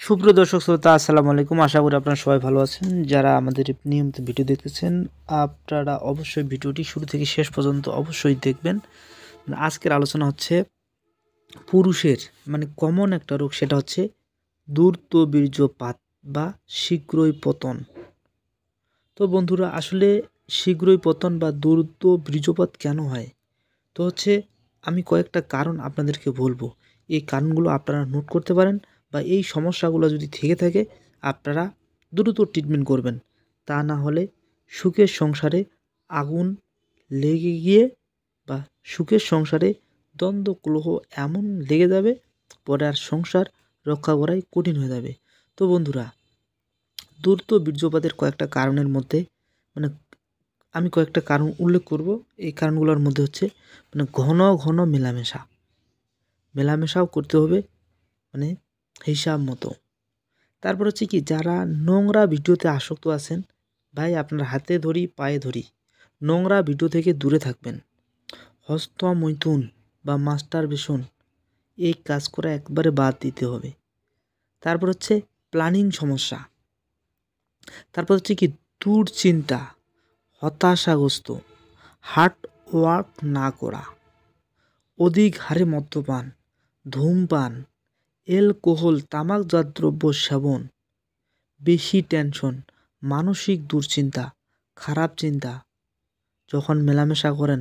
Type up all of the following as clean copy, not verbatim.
সুপ্রিয় দর্শক শ্রোতা, আসসালামু আলাইকুম। আশা করি আপনারা সবাই ভালো আছেন। যারা আমাদের নিয়মিত ভিডিও দেখতেছেন, আপনারা অবশ্যই ভিডিওটি শুরু থেকে শেষ পর্যন্ত অবশ্যই দেখবেন। আজকের আলোচনা হচ্ছে পুরুষের কমন একটা রোগ, সেটা হচ্ছে দ্রুত বীর্যপাত বা শীঘ্রই পতন। তো বন্ধুরা, আসলে শীঘ্রই পতন বা দ্রুত বীর্যপাত কেন হয়? তো হচ্ছে আমি কয়েকটা কারণ আপনাদেরকে বলবো। এই কারণগুলো আপনারা নোট করতে পারেন, বা এই সমস্যাগুলো যদি থেকে থাকে আপনারা দ্রুত ট্রিটমেন্ট করবেন। তা না হলে সুখের সংসারে আগুন লেগে গিয়ে বা সুখের সংসারে দ্বন্দ্ব কলহ এমন লেগে যাবে, পরে আর সংসার রক্ষা করাই কঠিন হয়ে যাবে। তো বন্ধুরা, দ্রুত বীর্যপাতের কয়েকটা কারণের মধ্যে আমি কয়েকটা কারণ উল্লেখ করব। এই কারণগুলোর মধ্যে হচ্ছে ঘন ঘন মেলামেশাও করতে হবে, হিসাব মতো। তারপর হচ্ছে কি, যারা নোংরা ভিডিওতে আসক্ত আছেন, ভাই আপনার হাতে ধরি পায়ে ধরি, নোংরা ভিডিও থেকে দূরে থাকবেন। হস্তমৈথুন বা মাস্টারবেশন, এই কাজ করা একবারে বাদ দিতে হবে। তারপর হচ্ছে প্ল্যানিং সমস্যা। তারপর হচ্ছে কি, দুশ্চিন্তা, হতাশাগ্রস্ত, হার্ড ওয়ার্ক না করা, অধিক হারে মদ্যপান, ধূমপান, অ্যালকোহল, তামাকজাত দ্রব্য সেবন, বেশি টেনশন, মানসিক দুশ্চিন্তা, খারাপ চিন্তা। যখন মেলামেশা করেন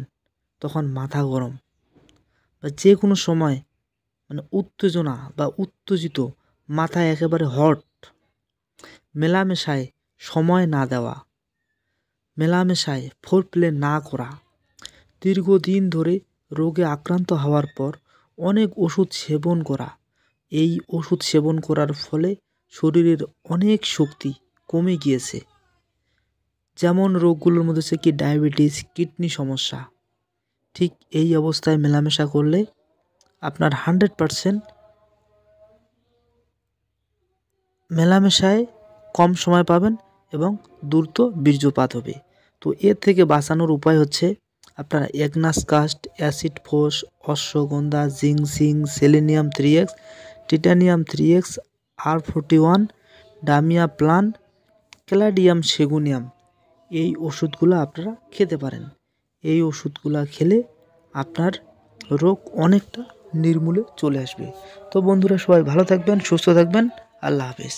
তখন মাথা গরম, বা যে কোনো সময় উত্তেজনা বা উত্তেজিত, মাথায় একেবারে হট, মেলামেশায় সময় না দেওয়া, মেলামেশায় ফোরপ্লে না করা, দীর্ঘদিন ধরে রোগে আক্রান্ত হওয়ার পর অনেক ওষুধ সেবন করা। এই ওষুধ সেবন করার ফলে শরীরের অনেক শক্তি কমে গিয়েছে। যেমন রোগগুলোর মধ্যে হচ্ছে কি, ডায়াবেটিস, কিডনি সমস্যা। ঠিক এই অবস্থায় মেলামেশা করলে আপনার 100% মেলামেশায় কম সময় পাবেন এবং দ্রুত বীর্যপাত হবে। তো এর থেকে বাঁচানোর উপায় হচ্ছে, আপনারা Agnus castus, acid phos, ashwagandha, ginseng, selenium 3x, titanium 3x, R41, ডামিয়া প্লান, ক্যালাডিয়াম সেগুনিয়াম, এই ওষুধগুলো আপনারা খেতে পারেন। এই ওষুধগুলো খেলে আপনার রোগ অনেকটা নির্মূলে চলে আসবে। তো বন্ধুরা, সবাই ভালো থাকবেন, সুস্থ থাকবেন। আল্লাহ হাফেজ।